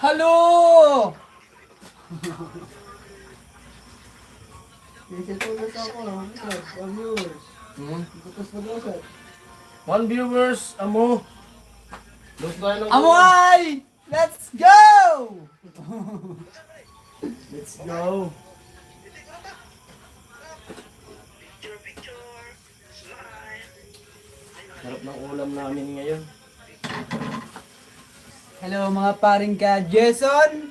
Hello! One viewers, amo. Amoy! Let's go! Let's go. Sarap ng ulam namin ngayon. Hello mga paring ka, Jason!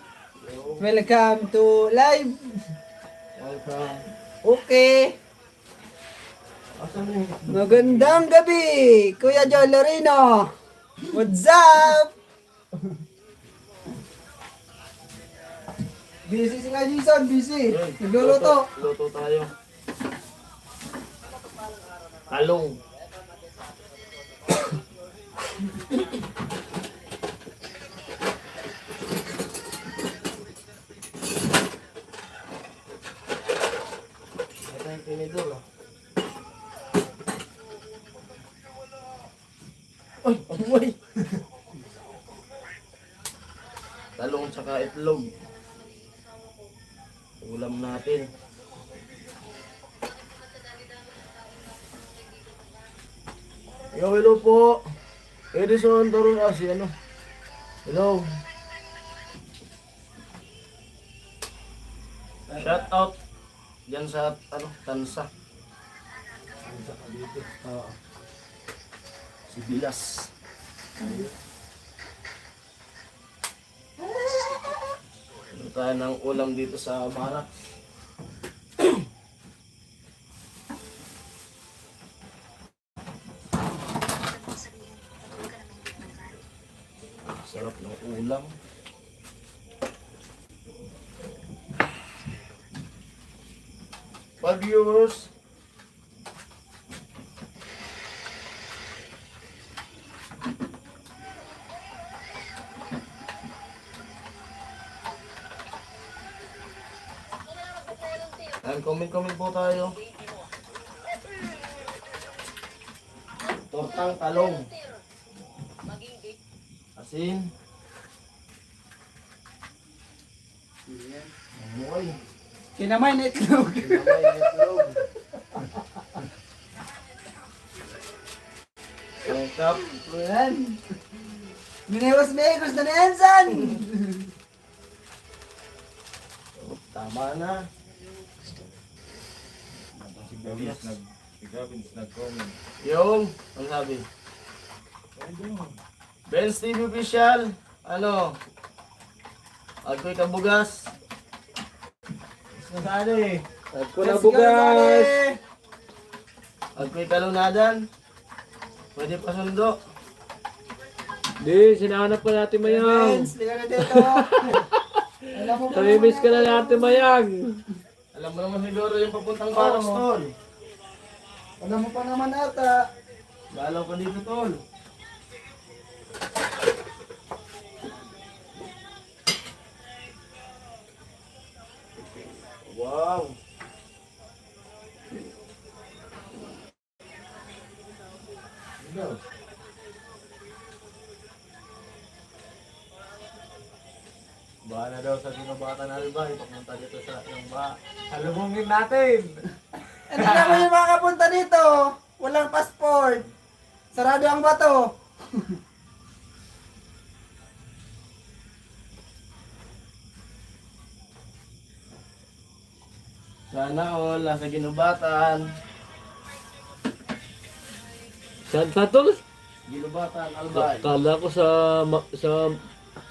Welcome to live! Welcome. Okay! Asan mo? Magandang gabi! Kuya John Lorino! What's up? Busy si nga Jason, busy! Nagluluto! Luto tayo. Talong. Ito yung tinidor. Ay, amoy. Talong tsaka itlog. Ulam natin. Yo, hello po. Edison Toron si ano? Hello. Shout out diyan sa ano, Tansa. Oo. Si Bilas. Ano tayo ng ulam dito sa Barak? Sarap ng ulam. Pag viewers, comment po tayo. Tortang talong. Asin. Amoy. Kinamay na itlog! Kinamay ng itlog. Sangkap. Ayan! Minewas na Ensan! Tama na. Si Gavin nag-comment. Yung, ang sabi? Benz TV Official. Ano? Agko'y kabugas. Nasaan Agko na bugas! Agko'y kalunadan. Pwede pa sundo. Di, sinahanap pa natin Mayang. Vince, liga na dito! Alam mo pa Namimiss ka na natin Mayang. Alam mo naman siguro yung papuntang Baras, tol. Alam mo pa naman ata! Galaw ka dito, tol. Wow. Baha na daw sa Ginobatan Albay. Papunta dito sa yung halubungin natin. Ito naman yung mga kapunta dito! Walang passport! Sarado ang bato! Sana all, nasa Ginubatan. Saan sa tol? Ginubatan, Albay. Kala ko sa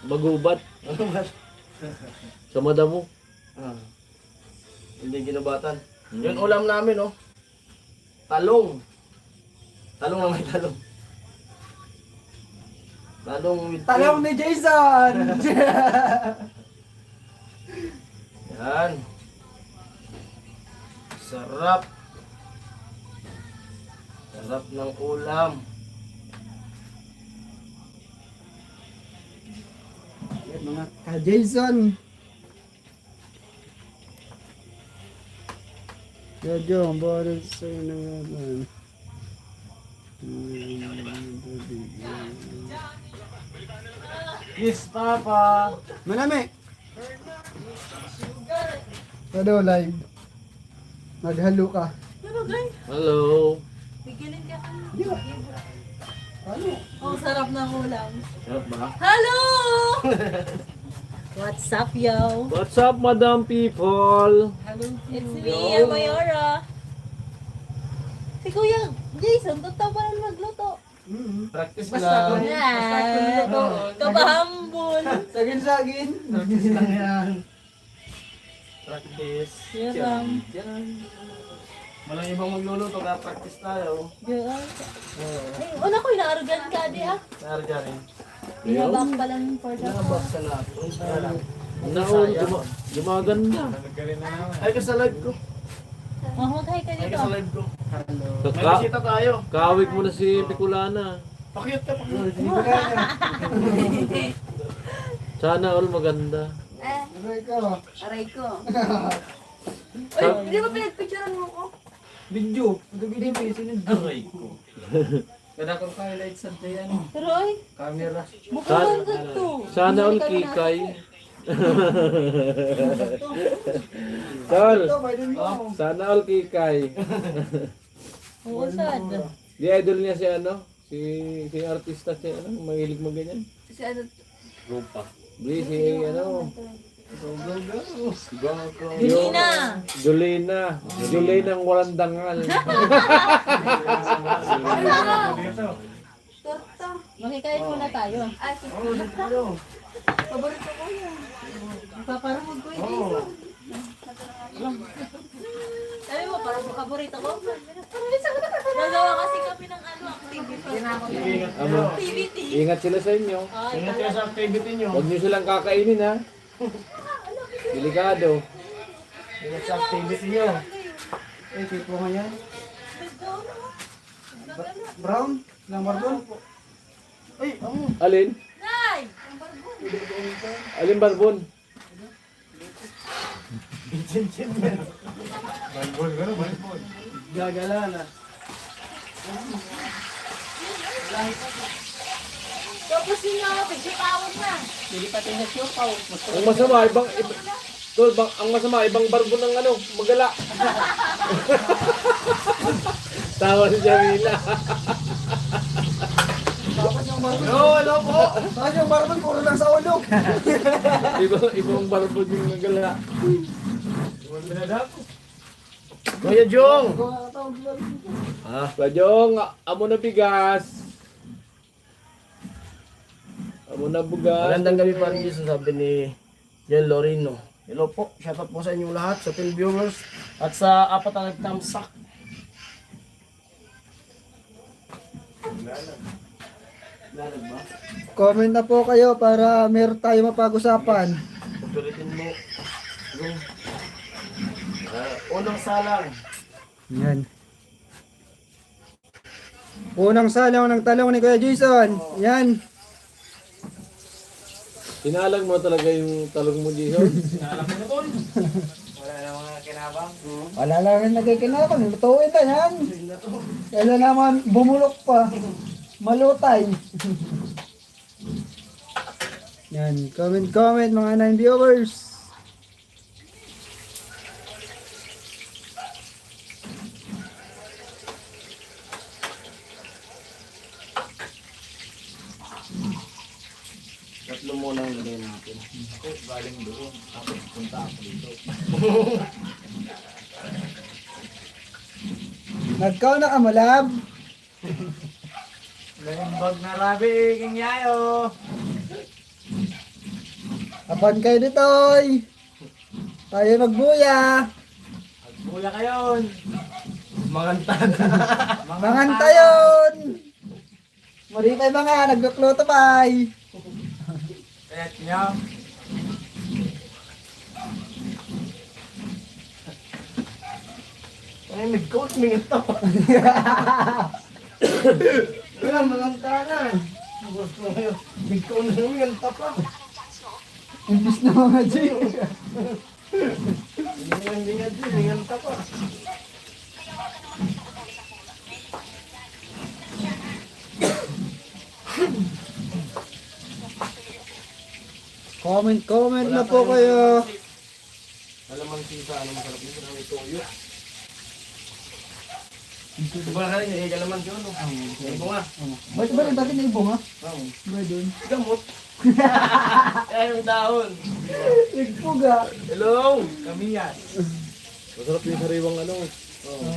Magubat. Ano ba? Sa Madamo. Ah. Hindi Ginubatan. Yun ulam namin, oh. Talong. Talong na may talong. Talong with Talong ni Jason! Yan. Sarap. Sarap ng ulam. Yan, mga ka-Jason. Jojo, ang baral sa'yo na naman. Yes, Papa. Manami! Ano, live? Maghalo ka. Hello. Bigilin ka. Ano? Oh, sarap ng ulam. Sarap ba? Hello! What's up, yo? What's up, madam people? It's me, Mayora. Si Kuya Jason, totoo pa rin magluto. Practice Basta lang. Yan. Kabahambol. Sagin-sagin. Practice lang yan. Practice. Yan. Yan. Walang ibang magluluto kaya practice tayo. Yan. Ay, una ko inaarugan ka, di ah. Narga rin. Binabak pa lang for the Nakabak sa natin. Naon, gumaganda. Nagkarin na naman. Ay, ka sa live ko. Mahutay ka Ay, dito. ka sa live ko. May Ka bisita tayo. kawig mo na si Bicolana. Pakiyot ka, pakiyot. Sana all maganda. Aray ka. Aray ko. Uy, di ba pinagpicturean mo ko? Video. Video pa yung Aray ko. Kada kong highlight sa yan. Pero ay, Camera. mukhang ganda to. Sana all kikay. Tol, Ito, pwede mo. sana all kikay. Oo, sad. Di idol niya si ano? Si artista si ano, mahilig mo ganyan. Si ano? Rupa. Di si ano, Julina. Julina. Julina ang walang dangal. Torta. Makikain muna tayo. Ay, paborito ko yan. Paparumog ko yung dito. Sabi mo, parang paborito ko. Nagawa kasi kami ng ano, activity. Amo, Activity. ingat sila sa inyo. Ay, Ingat kayo sa activity nyo. Huwag niyo silang kakainin ha. Delikado. Ingat sa activity nyo. Eh, tipo nga yan. Brown? Number 2? Ay, amo. Alin? Nay! Alin barbon? Balbol ka na, balbol. Gagala na. Tapos yun nga, pagkatawag na. Ang masama, Tol, ang masama, ibang barbon ng ano, magala. Tawa si Jamila. Hello po! Saan yung barbon? Puro lang sa ulo. Ibang barbon yung magala. Kuya Jong! Bajong, amo na bigas. Amo na bugas. Magandang gabi pa rin sabi ni Jen Lorino. Hello po, shoutout po sa inyong lahat, sa 10 viewers at sa 4 na nagtamsak. Lalag ba? Comment na po kayo para meron tayo mapag-usapan. Pagpilitin mo. Yung unang salang. Yan. Unang salang ng talong ni Kuya Jason. Yan. Inalag mo talaga yung talong mo, Jason. Wala na mga kinabang. Wala lang rin nagkikinakon. Lutuin na yan. Kailan naman bumulok pa. Malutay. Yan. Comment mga 9 viewers. Tatlo muna ang lagay natin. Ako, galing doon. Ako, punta ako dito. Nagkaw na ka malab. Galimbag na rabi, king yayo. Apan kayo ditoy. Tayo magbuya. Agbuya kayon. Mangantad. Mangan tayon. Mari pa mga nagluto pa. Et niya. Ay, nag-coat, may ito. Wala, malantanan. Gusto mo yun. Nag-coat na may ito pa. Imbis na mga G. Hindi nga din, may ito pa. Comment na po kayo. Alamang sisa, ano masarap dito na may toyo. Diba ka rin, eh, kalaman yun, no? May bunga. Ba't ba rin dati na ibong ha? Oo. Ba doon? Gamot. Kaya yung dahon. Nagpuga. Hello! Kami yan. Masarap yung sariwang ano.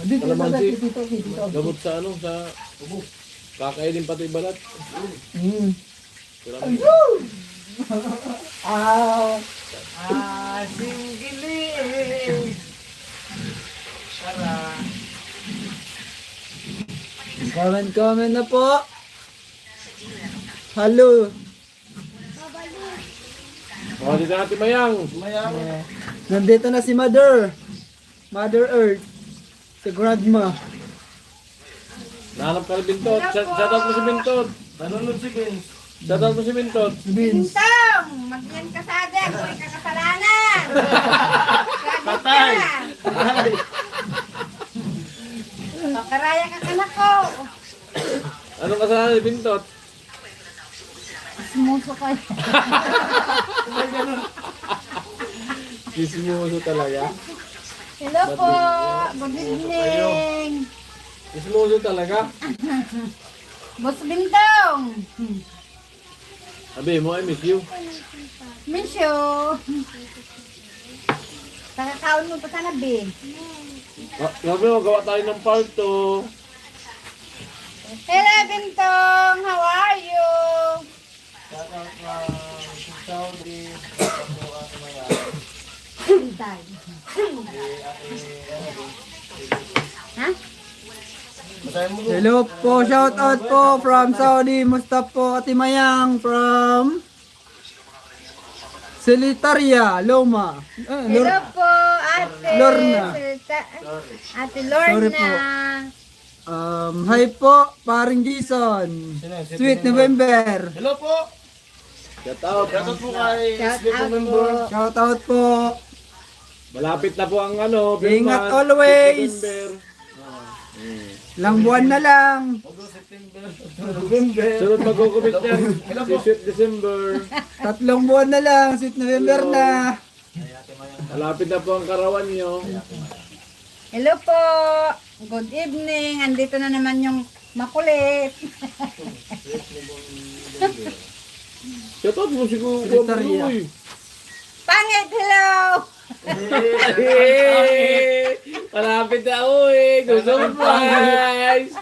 Dito na Kalamansi. dati, dito. Gamot sa ano, sa ubo. Kakainin pati balat. Sarap. Singgiling. Tara. Comment na po. Hello. O, dito natin mayang. Mayang. Nandito na si Mother. Mother Earth. Si Grandma. Nahanap ka rin Bintot. Shoutout mo si Bintot. Nanonood si Vince. Shoutout mo si Bintot. Si Vince. Tong! Magyan ka sa atin kung may kakasalanan! Patay! Pakaraya ka anak ko! Anong kasalanan ni Bintot? Sumuso kayo. Kismoso talaga. Hello po! Good evening! Kismoso talaga. Boss Bintong! Sabi mo, I miss you. Miss you! Kakakaon mo pa sana, B. Sabi mo, gawa tayo ng part 2. Hello, Bintong! How are you? Bintay. Ha? Hello po, shout out po from Saudi. Musta po, Ate Mayang from Silitaria, Loma. Hello po, Ate Lorna. Ate Sorry po. Lorna. Hi po, paring Jason. Sweet November. Hello po! Shoutout. Shoutout po kay Shout Sweet out November. po. Shout out po. Malapit na po ang ano. Ingat Birman, always. September. Ilang buwan na lang. August, September, November. Sunod mag-commit yan. Si Sweet December. 3 buwan na lang, Sweet November na. Malapit na po ang karawan nyo. Hello po. Good evening. Andito na naman yung makulit. Shoutout mo si Kuya Secretary. Maluy. Pangit, hello. Malapit na uwi. Gusto surprise.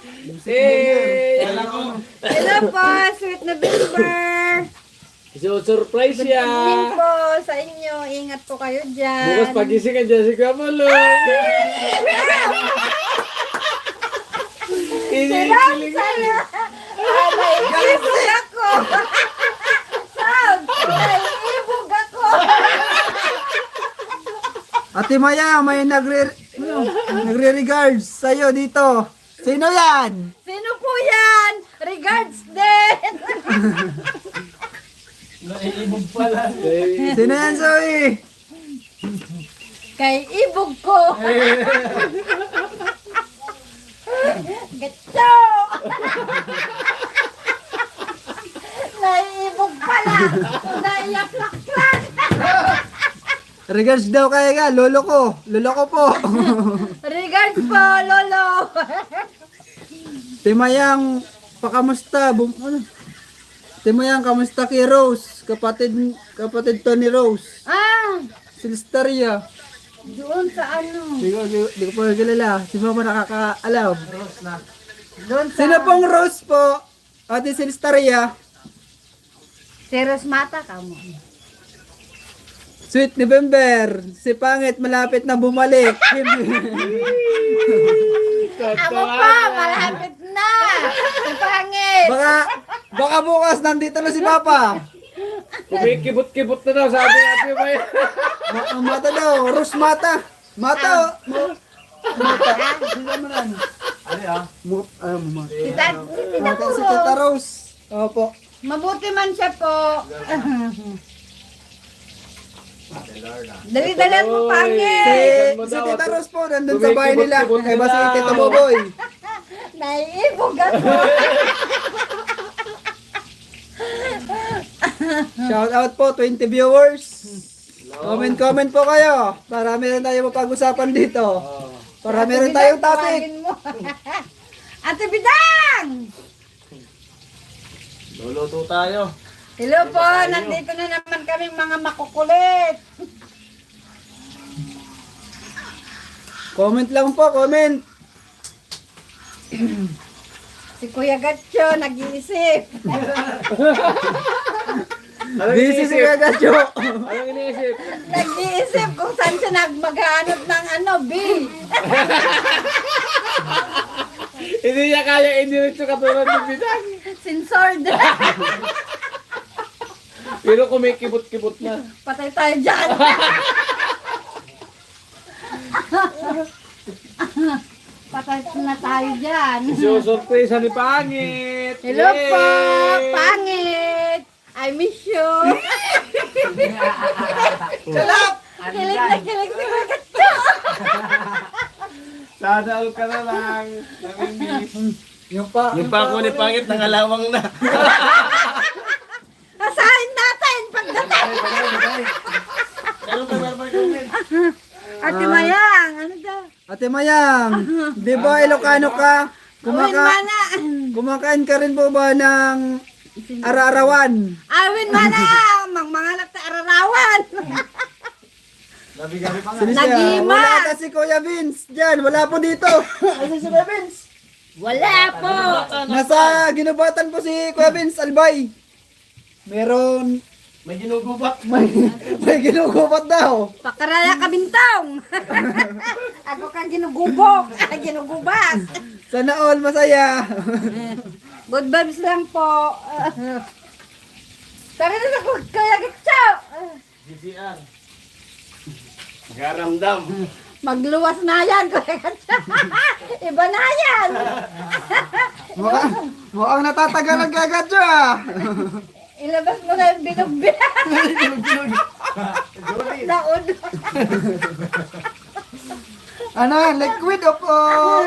Hello po, Sweet November. So surprise Good evening siya. po sa inyo. Ingat po kayo dyan. Bukas pagising ka dyan si Kuya Maluy. Sarap sa'yo. Naiibog ako. Sab, naiibog ako. Ate Maya, may nagre-regards sa'yo dito. Sino yan? Sino po yan? Regards din. Naiibog pala. Sino yan, Zoe? Kay ibog ko. Gatso. Naiibog pala. Naiyak-lak-lak. Regards daw kaya nga, lolo ko. Lolo ko po. Regards po, Lolo. Timayang, pakamusta? Timayang, kamusta kay Rose? Kapatid to ni Rose. Ah, Silstaria. doon sa ano? Di ko po kilala. Si Mama nakakaalam. Doon sa... Sino pong Rose po? Ate Silstaria. Si Rosmata ka mo. Sweet November. Si Pangit malapit na bumalik. Ako pa, malapit na. Ang pangit. baka bukas nandito na si Papa. Kumikibot-kibot na daw, sabi natin ba yun? Mata daw, Rus mata. Mata. Mata. Sila mo lang. Ano yan? Mata. Tita, Mata si Tita Rose. Opo. mabuti man siya po. Taylor na. Dali-dalan mo Si, pangit. si Tita Rose po, nandun sa bahay nila. Kaya ba si Tito Boboy? Naiibog ako. Shout out po, 20 viewers. Comment po kayo. Para meron tayo mapag-usapan dito. Para meron tayong topic. Tawagin mo. Ate Bidang! Luluto tayo. Hello po, nandito na naman kaming mga makukulit. Comment lang po, comment. Si Kuya Gatcho, nag-iisip. Busy si Kagacho. Anong iniisip? Nag-iisip kung saan siya maghanap ng B. Hindi niya kaya indiretso katulad ng Bidang. Sinsored. Pero kumikibot-kibot na. Patay tayo dyan. Patay na tayo dyan. Susurpresa ni Pangit. Hello Yay! po, pangit. I miss you. Kilig na kilig si Kuya Gatcho. Sana all ka na lang. Namimiss. Yung pa. Yung pa ako ni Pangit, nangalawang na. Asahin natin pagdating. Ate Mayang, ano daw? Ate Mayang, di ba Ilocano ka? Uwin mana. Kumakain ka rin po ba ng ararawan? Awin mana. Manganap sa ararawan. Gabi-gabi pa nga. Sino siya? Nagima. Wala ata si Kuya Vince dyan. Wala po dito. Asan si Kuya Vince? Wala po. Nasa ginubatan po si Kuya Vince Albay. Meron, May ginugubat. may ginugubat daw. Pakaraya ka bintang. Ako ka ginugubok. Ginugubas. Sana all masaya. Good vibes lang po. Tara na sa Kuya Gatcho. GCR. Garamdam. Magluwas na yan, Kuya Gatcho. Iba na yan. Mukhang natatagalan ka agad siya. Ilabas mo na yung binugbi. Naod. Ano yan? Liquid o po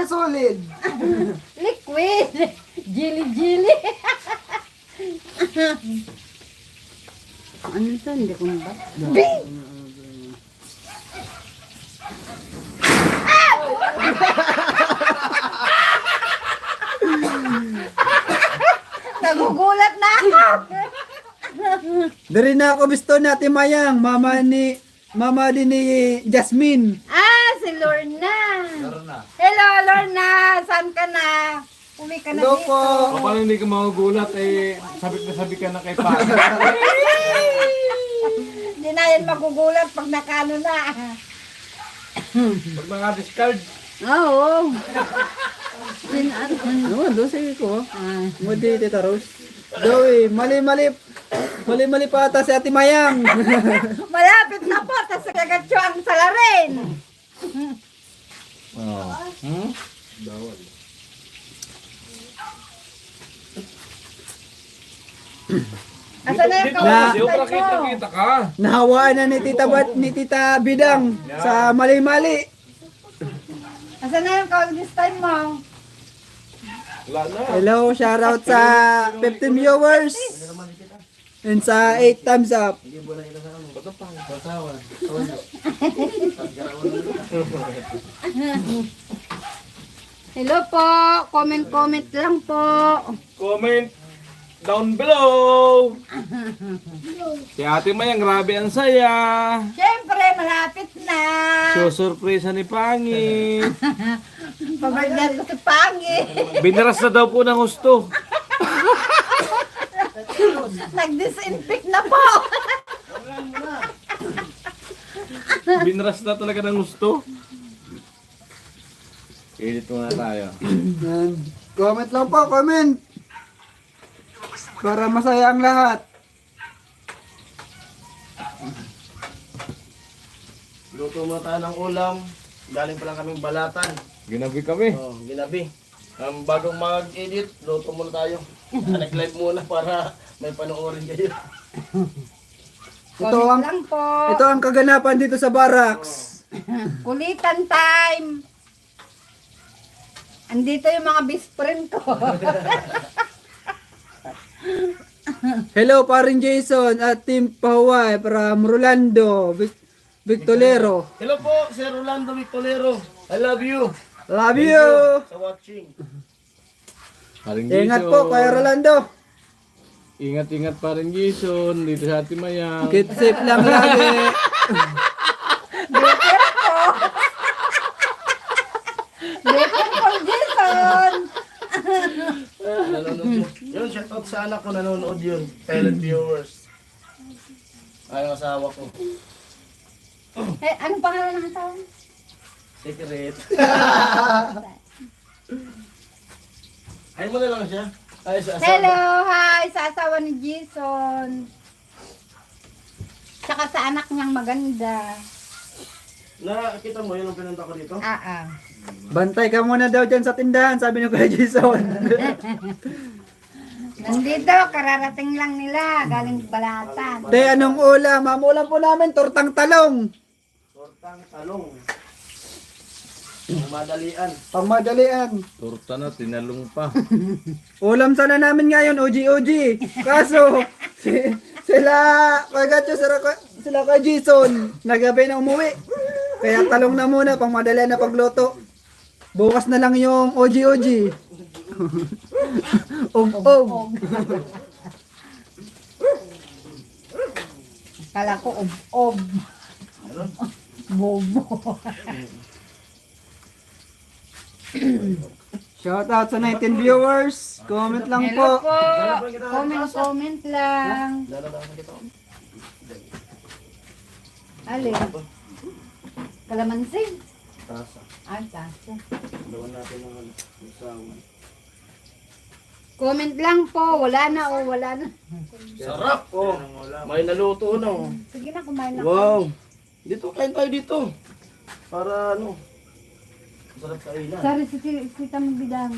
solid? Liquid. Jili-jili. Ano ito? Hindi ko ba? Nagugulat na ako. Dari na ako gusto ni Ate Mayang. Mama din ni Jasmine. Si Lorna. Lorna. Hello, Lorna. Saan ka na? Umi ka na Hello dito. po. Paano hindi ka magugulat sabik na sabik ka na kay Pangit. Hindi na yan magugulat pag nakano na. Pag mga discard. Oo. Ano, doon sige ko. Mudi, Tita Rose. Joey, mali pa ata si Ate Mayang. Malapit na po. Tapos Gatcho ang salarin. Asa na yung Na- kawasan mo? Kita ka. Nahawaan na ni Tita Bidang sa mali-mali. Asa na yung kawasan mo? Wala na. Hello, shoutout sa 15 viewers. And sa 8 thumbs up. Hello po. Comment lang po. Comment down below. Si Ate Mayang, grabe ang saya. Siyempre, malapit na. Susurpresa ni Pangit. Pabagyan ko si Pangi. Binaras na daw po ng husto. Nag-disinfect na po. Binaras na talaga ng husto. Edit muna tayo. Yan. Comment lang po, comment. Para masaya ang lahat. Luto muna tayo ng ulam. Galing pa lang kaming balatan. Ginabi kami. Oh, ginabi. Bagong mag-edit, luto muna tayo. Nag-live muna para may panoorin kayo. Ito ang, lang po. ito ang kaganapan dito sa barracks. Kulitan time. Andito yung mga best friend ko. Hello, paring Jason at Team Paway from Rolando, Victolero. Hello po, Sir Rolando Victolero. I love you. Love you! Sa watching. Paring Ingat Jason. po, Kuya Rolando. Ingat-ingat pa rin Jason. Dito sa Ate Mayang. Keep safe lang lagi. Better call Jason. Nanonood yun. Yun, shoutout sa anak ko, nanonood yun. Silent viewers. Ay, ang asawa ko. Eh, anong pangalan ng asawa mo? Secret. Ay mo na lang siya. Ay, sa asawa. Hello, hi, sa asawa ni Jason. Tsaka sa anak niyang maganda. Nakita mo yun ang pinunta ko dito? Bantay ka muna daw dyan sa tindahan, sabi ni Kuya Jason. Nandito, kararating lang nila, galing balatan. Te, anong ulam? Ang ulam po namin, tortang talong. Tortang talong. Ang madalian. Pangmadalian. Torta na, tinalong pa. Ulam sana namin ngayon, OG. Kaso, sila, sila Kuya Jason, nagabi na umuwi. Kaya talong na muna, pangmadalian na pagluto. Bukas na lang yung OG. Og. Kala ko, ob. Bobo. Shout out sa 19 viewers. Comment lang Hello po. po. Comment lang. Lalalaman kita. Alin? Kalamansi? Tasa. Ay, tasa. Lawan natin ng ano. Usawan. Comment lang po. Wala na o wala na. Sarap! Oh, may naluto na oh. Sige na, kumain na. Wow! Dito, kain tayo dito. Para ano. Sarap sa ilan. Sorry, si Tamang Bidang.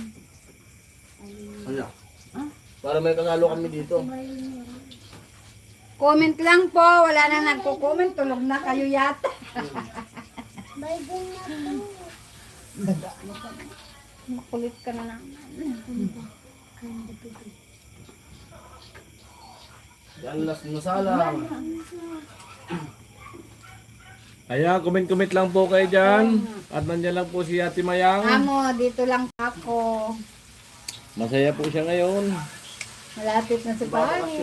Ano? Para may kasalo kami dito. Comment lang po. Wala na nagko-comment. Tulog na kayo yata. Makulit ka na naman. Yan last na salang. Ayan, comment lang po kayo dyan. At nandiyan lang po si Ate Mayang. Amo, dito lang ako. Masaya po siya ngayon. Malapit na si Pani.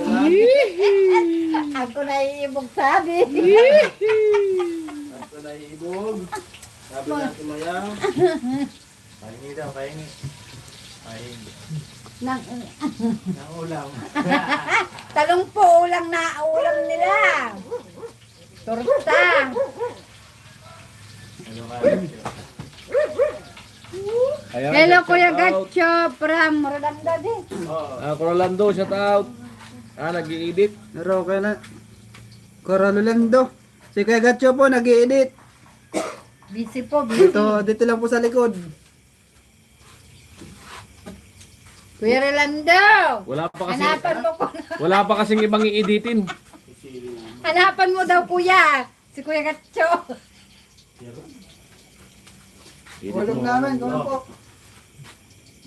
Ako na iibog sabi. Ito na iibog. Sabi natin Maya. Pahingi daw, pahingi. Pahingi. Nang, Nang ulam. talong po ulang na ulam nila. Torta. Ano ka? Ayan, Hello shout Kuya out. Gatcho from Rolando din. Rolando, shout out. Nag-i-edit. Pero kaya na. Corolando. Si Kuya Gatcho po, nag-i-edit. Busy po, busy. Dito lang po sa likod. Kuya Rolando. Wala pa kasing ibang i-editin. Hanapan mo daw kuya. Si Kuya Gatcho. Ulog namin, kulang po.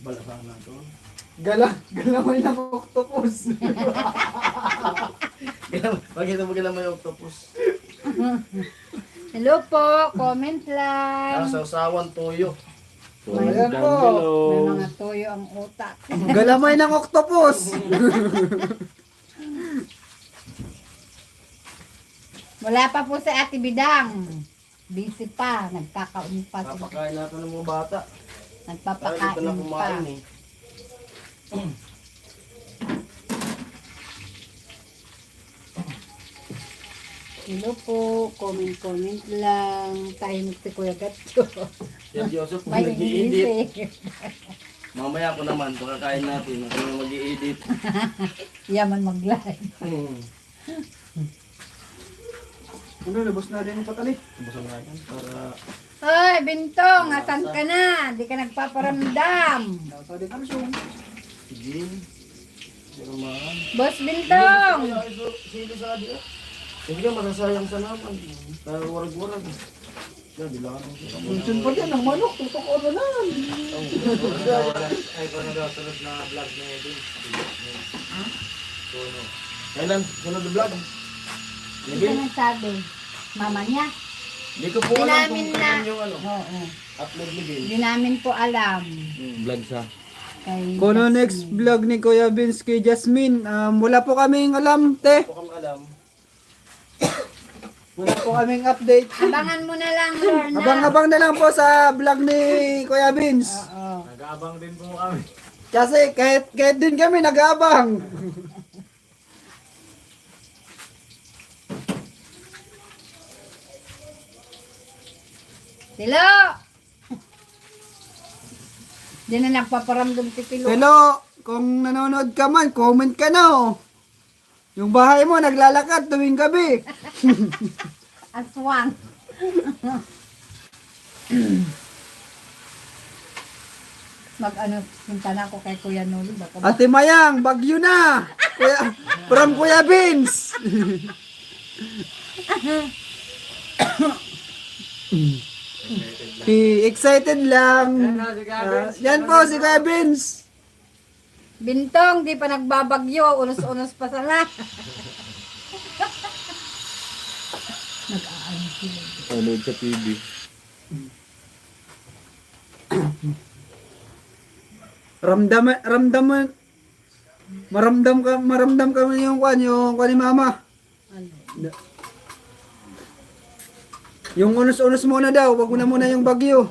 Balakang na to. Galamay ng octopus. Pakita mo may octopus. Hello po, comment lang. Sausawan toyo. Ayan Down po. below. May mga toyo ang utak. Galamay ng octopus. Wala pa po sa Ate Bidang. Busy pa. Nagkakaon pa. Papakain natin ng mga bata. Ay, dito na Nagpapakain pa. kumain eh. Hello po, comment lang. Tahimik si Kuya Gatcho. Yan Joseph, May nag-i-edit. busy. Mamaya ko naman, pakakain natin. Ako na mag-i-edit. Yaman mag-live. Ano, labos na rin yung patali. Busog na yan para... Hoy, Bintong, asan ka na? Di ka nagpaparamdam. Sabi ka so. Sige. Pero man. Boss Bintong! Sino sa adik? Hindi ka masasayang sa naman. Pero warag-warag. Kaya bilangan mo siya. Function pa din ang manok. Tutok o na lang. Ay, kung ano daw, sunod na vlog na yun. Kailan? Sunod na vlog? Di ka nagsabi. Mama niya? Hindi ko po Di alam namin kung na. kailan yung ano. Oo. Upload ni Bill. Di namin po alam. Vlog sa. Kay Kuno next vlog ni Kuya Vince kay Jasmine. Wala po kaming alam, te. Hindi ko kami alam. Wala po kaming update. Abangan mo na lang, Lorna. Abang-abang na lang po sa vlog ni Kuya Vince. Oo. Nag-aabang din po kami. Kasi kahit din kami nag-aabang. Tilo! Di na nagpaparamdam si Tilo. Hello, kung nanonood ka man, comment ka na oh. Yung bahay mo naglalakad tuwing gabi. Aswang. Mag-ano, punta na ako kay Kuya Noli. Baka Ate Mayang, bagyo na. From Kuya Vince. Excited lang. Yan po si Kuya Vince. Bintong, di pa nagbabagyo. Unos-unos pa sana. Panood sa TV. Maramdam ka yung kwan ni mama. Yung unos-unos muna daw, wag mo na muna yung bagyo.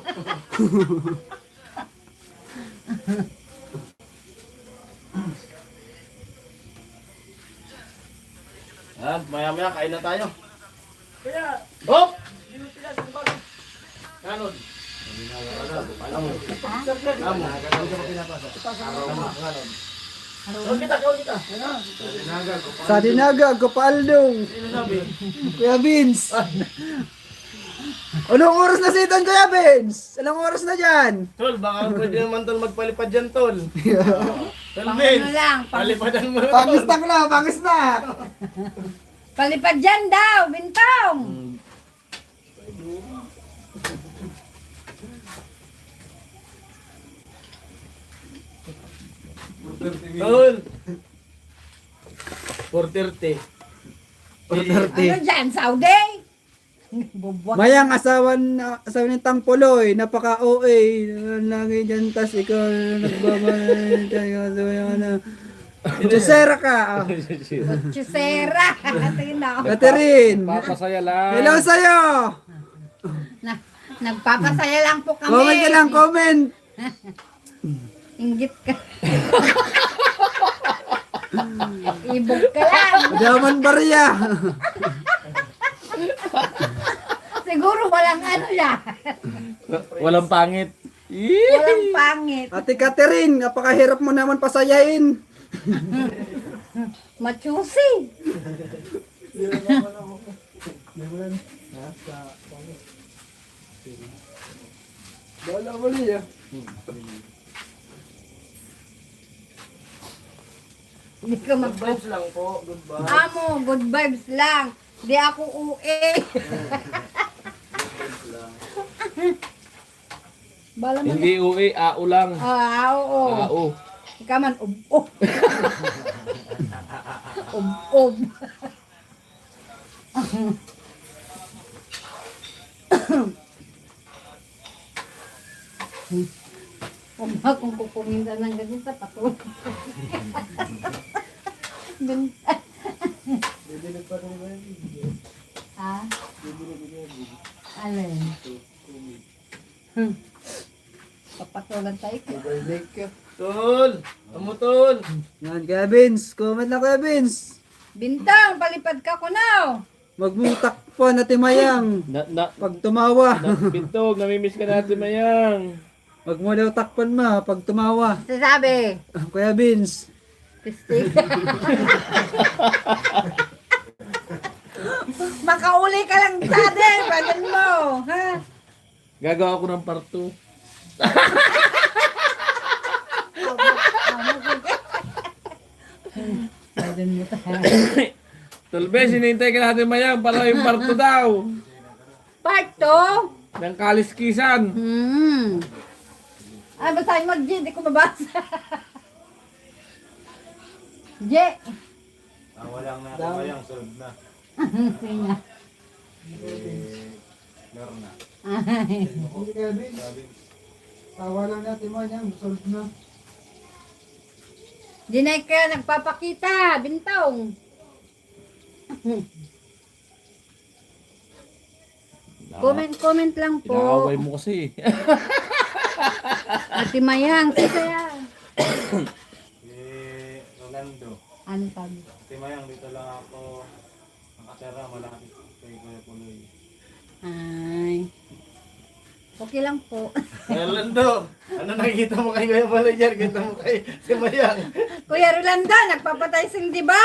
Yan, maya-maya kain na tayo. Hop! Kanon. Amo. Kawin kita. Sa Dinaga, Gopaldong. Sino sabi? Kuya Vince. Anong oras na sitan, Kuya Vince? Anong oras na dyan? Tol, baka pwede naman tol magpalipad dyan, tol. Tol, Pang Vince. ano lang, Palipadan mo na, tol. Pangistak na, pangistak. palipad dyan daw, Bintong. Tol. 4:30. 4:30. Ano dyan, Saudi? Bubwak. Mayang asawa ni Tangpoloy, napaka-OA. Lagi dyan, tas ikaw nagbabay. Chusera ka. Chusera. Tingnan ako. Catherine. Papasaya lang. Hello sa'yo. Nagpapasaya lang po kami. Comment ka lang, comment. Inggit ka. Ibog ka lang. Daman Barya. Siguro walang ano yan. Walang pangit. Walang pangit. Ate Catherine, napakahirap mo naman pasayahin. Machusi. Wala mo niya. Hindi ka mag Vibes lang po. Goodbye. Amo, good vibes lang. Di ako uwi. Bala mo. Hindi uwi, ao lang. Oo. Ao. Ikaw man, ub-ub. Ub-ub. Huwag mo akong kukuminda ng ganito, patulog. Ha? Alin? Papatulan tayo. Tol. Amo, tol. Yan, Kuya Vince. Comment na, Kuya Vince. Bintang, palipad ka ko now. Magmutak po na Timayang. Pag tumawa. Bintog, namimiss ka natin, Mayang. Wag mo daw takpan ma pag tumawa. Sasabi, Kuya Vince. pistig. Makauli ka lang dati, badan mo. Ha? Gagawa ko ng part 2. Badan mo. Tulbe, sinintay ka natin mayang para yung part 2 daw. Part 2? Ng kaliskisan. Ay, basahin mo, G. Hindi ko mabasa. G. Walang nakamayang, sunod na. Sina. Lorna. Hindi Kelvin. Tawa lang natin mo yan. Solve na. Di na ka nagpapakita. Bintong. Comment lang po. Inaaway mo kasi. Ate Mayang, si Sayang. Si Rolando. Ano sabi? Timayang, dito lang ako nakatira, malapit kay Kuya Puloy. Ay. Okay lang po. Rolando, ano nakikita mo kay Kuya Puloy dyan? Kita mo kay si Mayang. Kuya Rolando, nagpapatay sing di ba?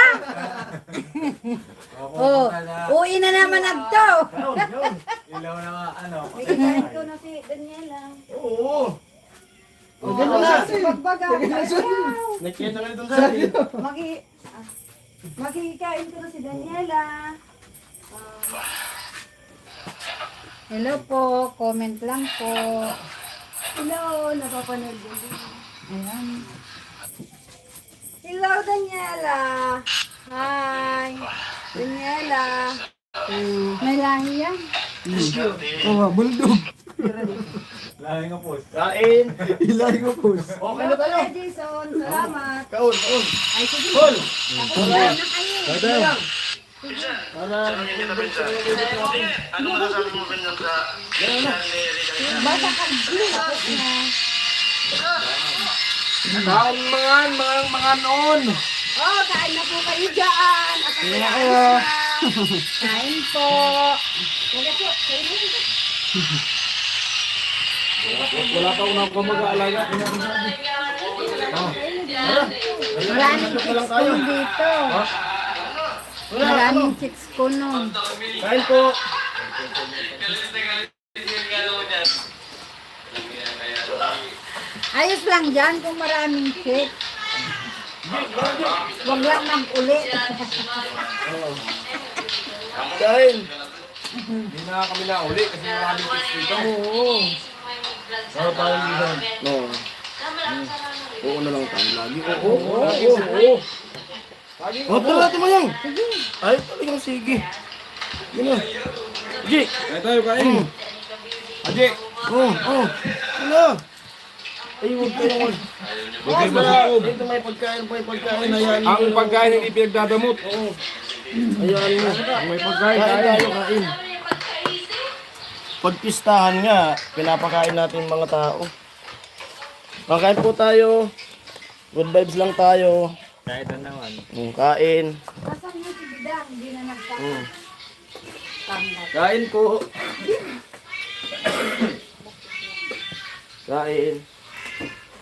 Oh, uwi na naman agto. Ilaw na nga, ano. Ito na si Daniela. Oo. Bagbaga. Nakikita ka nito sa akin. Makikain ko na si Daniela. Hello po, comment lang po. Hello, napapanood din. Ayan. Hello, Daniela. Hi. Daniela. May lahi yan. Oh, bulldog. Lahi nga po. Kain. Ilay mo po. Okay na tayo. Hi, Jason. Salamat. Kaun, kaun. Ay, sige. Kaun. Tapos na kayo. Para Bata ka. Tapos na. Kaon mga noon. Oh, kain na po kayo dyan. At kain na. Kain po. Wala po. Kain na dito. Wala pa unang ko mag-aalaga. Maraming chicks ko dito. Maraming chicks ko nun. kain po. Ayos lang dyan kung maraming chicks. Huwag lang mag-uli. Kain. Hindi na kami na uli kasi maraming tips dito. Oo. Para parang lihan. Oo. Oo na lang tayo lagi. Oo. Oo. Oh, tara natin Mayang. Ay, talagang sige. Yun na. Sige. Kaya tayo kain. Aji. Oh. Ano? Ay, huwag kayo naman. Huwag kayo masakog. Ito may pagkain. Ayan. Ang pagkain hindi pinagdadamot. Oo. Ayan mo. May pagkain Kain tayo. tayo, kain. Pagpistahan nga, pinapakain natin mga tao. Makain po tayo. Good vibes lang tayo. Kahit na naman. Kain. Kasan mo si Bidang? Hindi na nagtatambal. Kain po. Kain.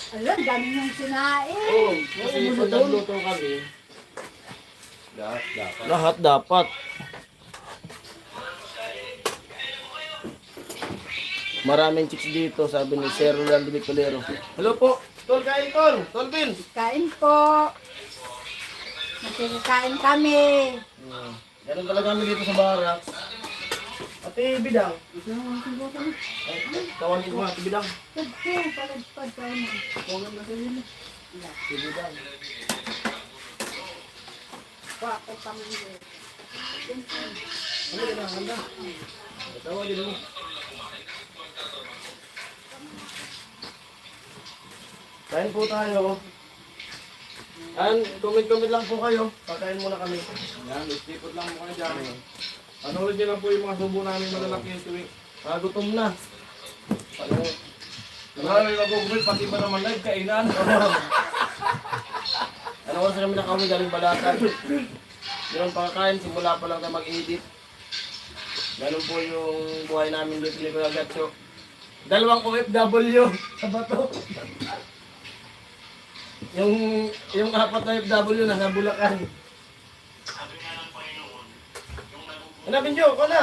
Alam, dami yung sinain. Oo, kasi pag nagluto kami, lahat dapat. Maraming chicks dito, sabi ni Sir Rolando Bicolero. Hello po. Tol, kain tol. Tol Bin. Kain po. Nakikikain kami. Ganun talaga kami dito sa barracks. Ate Bidang. Ay, tawagin mo, Ate Bidang. Pagke, palagpad ka na. Ate Bidang. Wako kami din. Ano yun ang handa? Tawagin mo. Kain po tayo. Comment lang po kayo. Pakain muna kami. Yan, istipot lang mo kayo dyan. Panood niyo lang po yung mga subo namin malalaki yung tuwing. Gutom na. Ano? Marami mag-ugumit, pati ba naman live, kainan. Ano oras na kami nakauwi galing balatan? Ganun pagkakain, simula pa lang tayo mag-edit. Ganun po yung buhay namin dito ni Kuya Gatso. 2 OFW sa bato. yung 4 na OFW nasa Bulacan. Hanapin nyo, ko na.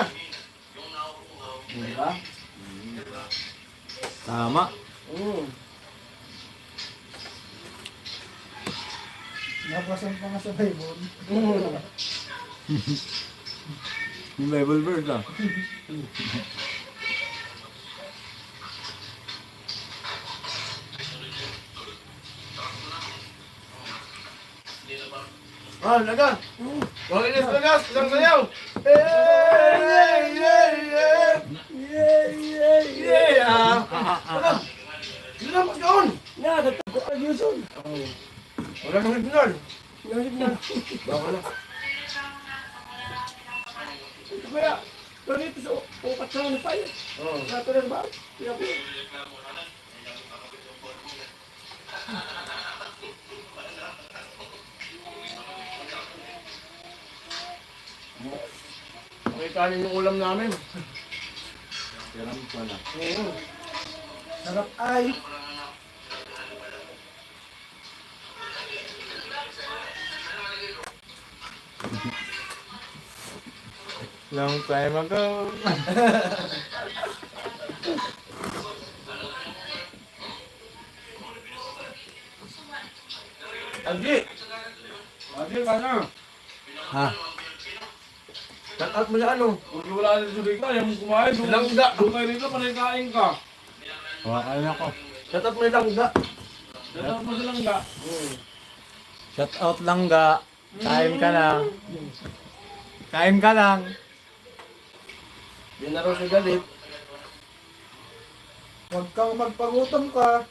Diba? Tama. Napasan pa nga sa Bible. Yung Bible verse lang. Ah, laga. Wakilis lagas, isang sayaw. Yeah, yeah, yeah. Yeah, yeah, yeah. Ano? Sino na pagkaon? Wala nang signal. Wala nang signal. Baka na. Ito kaya, ganito sa upat sa ano pa yun. Oo. Sato rin ba? Kaya po. Makikanin yung ulam namin. Tiram pala. Sarap ay. Long time ago. Agi! Adi, paano? Ha? Shout out mo sa ano? Kung wala na sa bigla, yung kumain, Langga. doon kayo rito, panay kain ka. Hawakan ako. Shout out mo yung langga. Dapat mo silang ga. Shout out lang ga. Kain ka lang. Kain ka lang. Di na raw siya galit. Huwag kang magpagutom ka.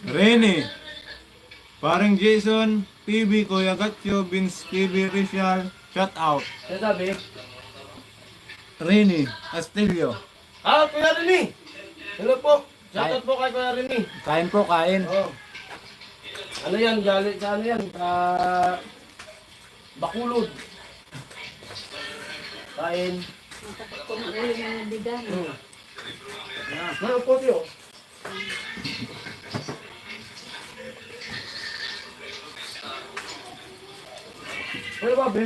Rene. Paring Jason, PB, Kuya Gatcho, Vince, TV, Rizal. Shout out. Ano sabi? Rene Astilio. Ah, Kuya Rini! Hello po. Shout out po kay Kuya Rini. Kain po, kain. Oh. Ano yan? Galit sa ano yan? Bakulod. Kain. Kung ulo ng bigan. Ano po tiyo? Ano ba, be?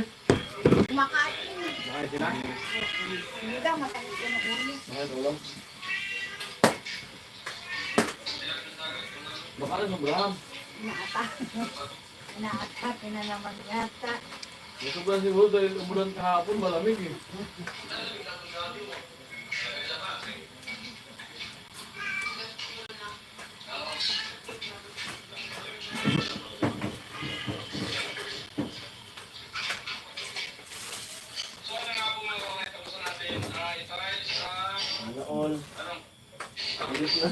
Kumakain. Makain sila? Hindi daw, matalit yun ang ulo. Makain ulam. Baka rin sobrang. Inaata. Inaata, pinanaman yata. Sobrang siguro dahil umulan kahapon, malamig eh. Ano all? Ulit na.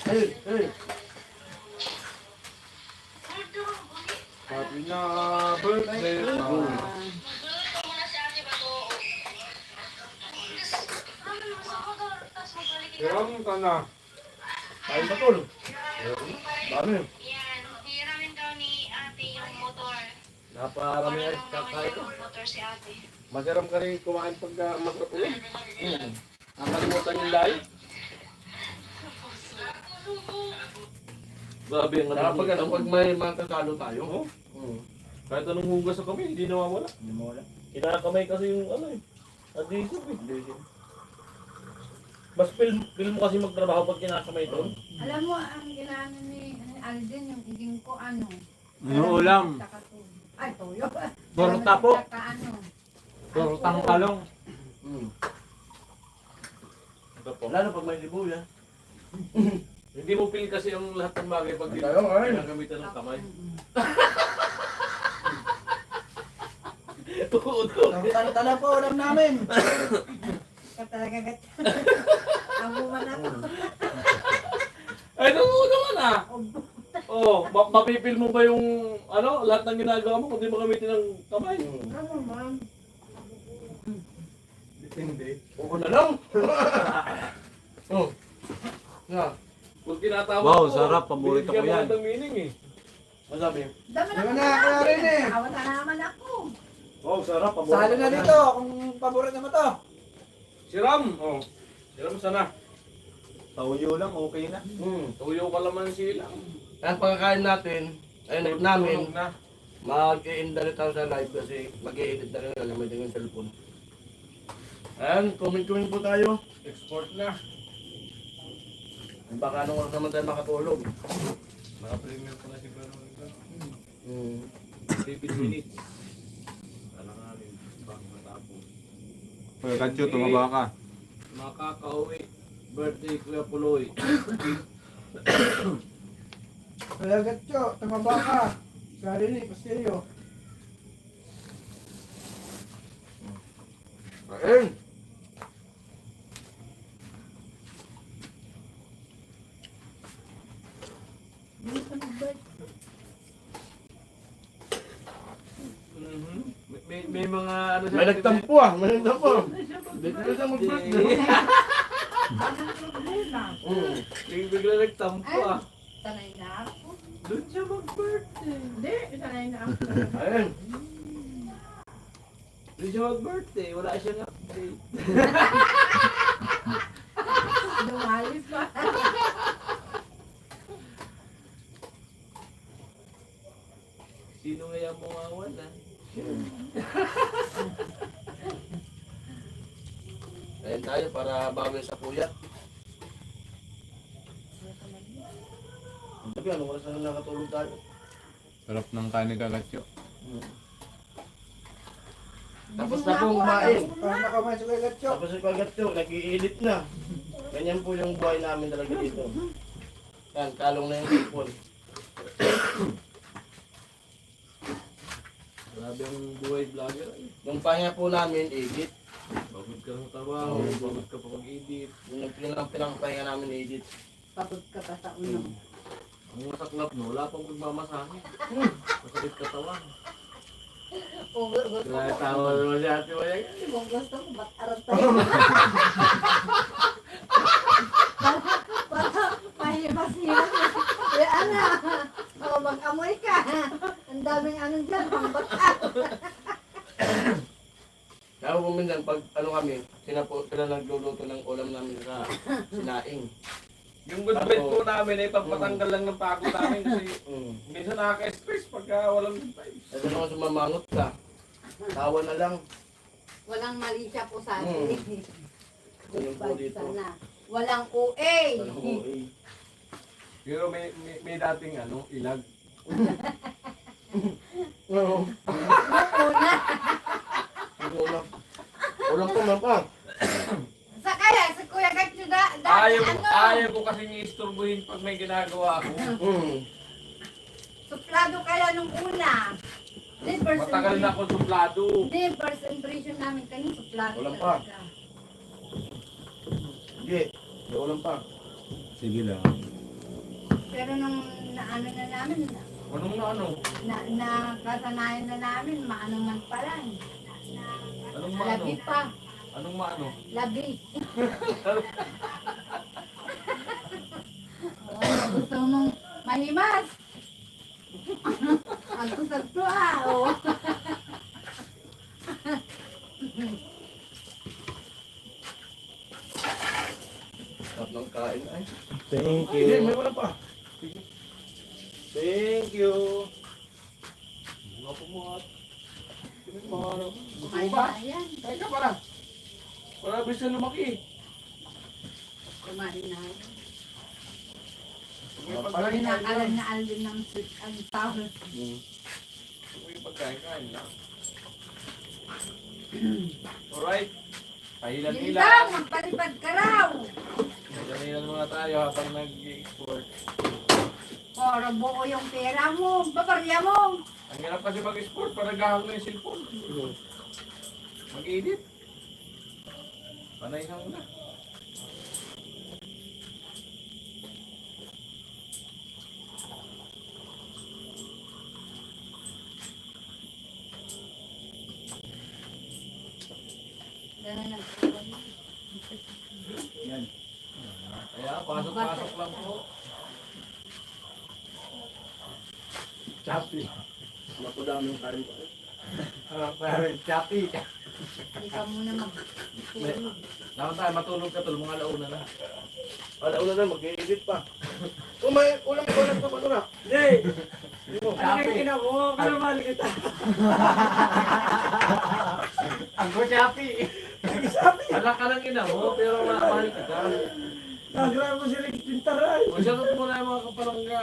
Hey, hey. Happy na birthday, Paul. Hiram ka na. Kain ba tol? Dami. Yan, hiramin daw ni ate yung motor. Naparami ay Yung kakain ko. motor si ate. Masiram ka rin kumain pagka masarap ulit. Ang kalimutan yung lahi. Grabe ang Saka pag may mga kasalo tayo. Kahit anong hugas sa kami, hindi nawawala. Hindi mo wala. Kinakamay kasi yung ano eh. Adhesive eh. Mas feel mo kasi magtrabaho pag kinakamay doon. Alam mo, ang ginano ni Alden, yung iging ko ano. Ano ulam? Ay, toyo. Torta po. Saka ano. Tortang talong. Ito po. Lalo pag may libo yan. Hindi mo feel kasi ang lahat ng bagay pag Tayo, ay. ginagamitan ng kamay. Tala po ulam namin. Ka talaga gat. Ang buman ako. Ay, naman ah! Oo, mapipil mo ba yung ano, lahat ng ginagawa mo kung di mo gamitin ng kamay? Ano man? Hindi. Oo na lang. Oh. Nga. Kung tinatawag Wow, ko, sarap. Paborito ko binigyan mo yan. ng meaning eh. Masabi? Dami Di ba na na, kaya rin eh. Awan na naman ako. Wow, sarap. Salo na dito kung paborito mo to. Si Ram. Oh. Si Ram sana. Tauyo lang, okay na. Tuyo ka laman sila. Ang pagkakain natin, ayun namin, Tulog na. mag-i-end na rin tayo sa live kasi mag-i-edit na rin na gamitin yung cellphone. Ayan, comment po tayo. Export na. Baka anong oras naman tayo makatulog. Naka-premium ko na si Baro. 15 minutes. Alanganin. Bago matapos. Kuya Gatcho, tumaba ka. Makakauwi. Birthday Kuya Puloy. Kaya gatcho, tumaba ka. Sali ni, pastilyo. Ayun! May mga ano siya. May nagtampo ah! May nagtampo! Dito na siya mag-birthday. Bigla nagtampo ah. Sanay na ako. Doon siya mag-birthday. Hindi, sanay na ako. Ayun! Doon siya mag-birthday. Wala siyang update. Dumali pa. Sino kaya mawawala? Ayun tayo para bago sa kuya. Sabi, anong oras na nakatulog tayo? Sarap ng kanin ni Gatcho. Tapos na po kumain. Parang nakamain si Kuya Gatcho. Tapos yung pagatyo, nag-i-edit na. Ganyan po yung buhay namin talaga dito. Yan, kalong na yung cellphone. Grabe ang buhay vlogger. Yung pahinga po namin, edit. Pagod ka sa trabaho, pagod ka pa mag-edit. Yung pinang-pahinga namin, edit. Pagod ka pa sa ulo. Ang masaklap no, wala pang magmamasahe. Masakit katawan. Kaya tawa naman si Ate Maya. Kung gusto ko, ba't arat tayo? Para pahimas-himas. Eh, ano? O, mag-amoy ka. Ang daming ano dyan, pang batak. Kaya po minsan, pag ano kami, sila nagluluto ng ulam namin sa sinaing. Yung good vibe po namin ay pagpatanggal lang ng pagod namin kasi minsan nakaka-stress pagka walang good vibes. Kasi naman sumamangot ka, tawa na lang. Walang mali siya po sa Hmm. atin. Ganyan po dito. Sana. Walang OA. Walang OA. Pero may dating ano, ilag. Oo. Una. Ulam. Ulam po man pa. Sa kaya, sa Kuya Gatcho dati Ayaw ko kasi i-istorbohin pag may ginagawa ako. Suplado kaya nung una. Hindi, first Matagal na ako suplado. Hindi, first impression namin kayo, suplado Walang pa. talaga. Hindi. May ulam pa. Sige lang. Pero nung naano na namin, Anong na ano? nakasanayan na namin, maano man pa lang. Anong maano? Labi pa. Anong maano? Labi. Oh, gusto mong mahimas. Ang kusagto oh. Sarap ng kain ay. Thank Hindi, may ulam pa. Thank you. Mga pumat. Mga ano? Gusto Ay, mo ba? ayan. Kain ka para. Para bilis ka lumaki. Kumain na. May Pag pagkain na. nakalan na alin ng sweet ang tawag. May pagkain kain lang. Alright. Pahilan-hilan. Lintang, magpalipad ka raw. Pahilan-hilan muna tayo habang nag-export. Para buo yung pera mo, babarya mo. Ang hirap kasi mag-export para gahang na yung cellphone. Mag-edit. Panay na muna. Ganun ang Kaya pasok-pasok lang po. Chappy. Napudami yung karin ko. Parang choppy. Ikaw muna mag-tulog. Dapat tayo matulog ka tol, mga alauna na. Alauna na, mag-i-edit pa. Kung may ulang pa na. Ang ko choppy. Anak ka ng ina mo, pero mahal kita. Nagrahan mo si Rick Pintaray. O siya mo na yung mga kapalangga.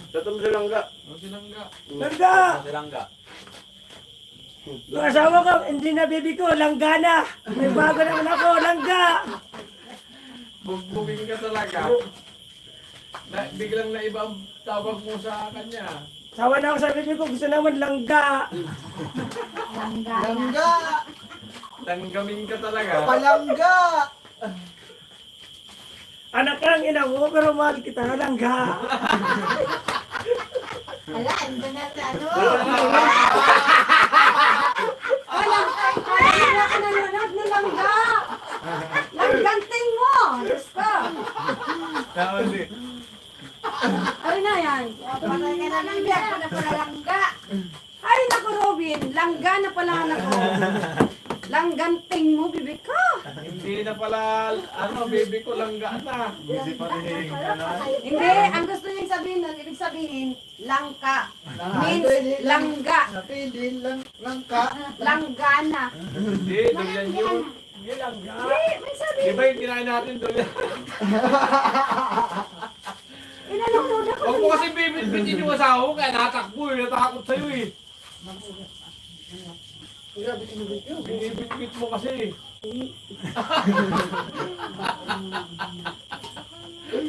Tatong silangga. O sinangga. Langga! Sinangga. Yung asawa ko, hindi na baby ko, langgana! May bago naman ako, langga! Bugbugin ka talaga. Biglang na iba ang tawag mo sa kanya. Sawa na ako sa baby ko, gusto naman langga! Langga! Langgamin ka talaga. Palangga! Anak ka ng ina mo, pero mahal kita, langga! Ala, ando na sa ano. Walang wala ka nanonood na langga. Langganting mo. Diyos ko. Nauli. Ano na yan? Patay ka na lang yan. Ano pala langga? Ay, naku Robin. Langga na pala anak ko. Langganting mo, bibig ko. Hindi na pala, baby ko langga na. Busy pa rin Hindi, ang gusto niyang sabihin, ibig sabihin, langka. Means langga. Napili langka. Langgana. Hindi, doon yun. Hindi langga! May sabi. Di ba yung kinain natin doon? Inalunod ako. Huwag mo kasi bibit-bitin yung asawa mo, kaya natakbo eh, natakot sa'yo eh. Binibit-bit mo kasi.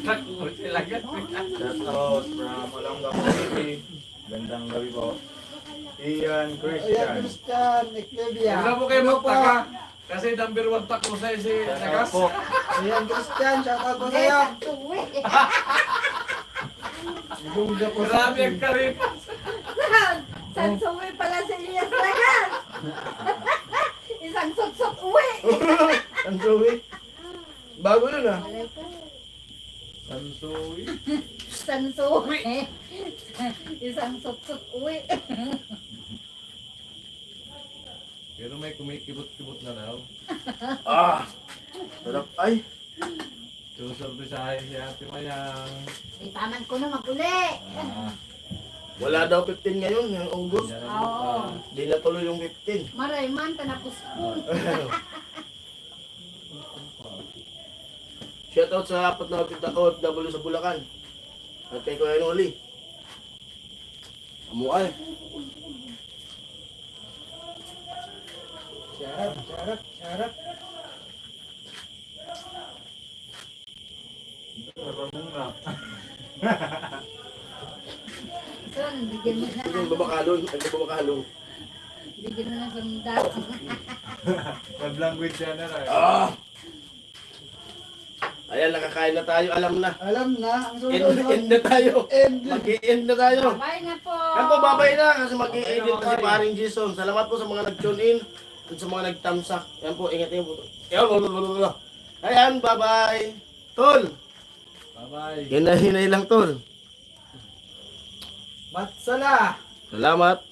Takbo sila ganun. Shout out from Olonga City. Gandang gabi po. Ian Ayan, Christian. Christian, Eclevia. Huwag na po kayo magtaka. Kasi number 1 takbo sa'yo si Nagas. Po. Ayan, Christian, shoutout po Hindi, sa'yo. tuwi. Grabe ang karipas. Sansuwi pala si Elias Lagan. Isang suksok uwi. Ang Joey. Bago nun ah. Sansoy. Sansuwi. Isang suksok uwi. Pero may kumikibot-kibot na daw. Ah! Sarap. Ay! Susurprisahin si Ate Mayang. Itaman ko na mag-uli. Wala daw 15 ngayon, yung August. Oo. Di na tuloy yung 15. Maray man, tanapuspon. Shoutout sa apat na OFW sa Bulacan. At kay Kuya Noli. Amuay. Charap. So, bigyan mo na. Yung babakalon. Ang babakalon. Bigyan mo na sundalo. Love language yan na rin. Ah! Ayan, nakakain na tayo. Alam na. Alam na, ang End sunod. na tayo. End. Mag-i-end na tayo. Bye na po. Yan po, babay na kasi mag-i-edit na si Paring Jason. Salamat po sa mga nag-tune in at sa mga nag-thumbs up. Yan po, ingat po. Ayan, bye-bye. Tol! Bye-bye. Hinay-hinay lang, Tol. Matsala. Salamat.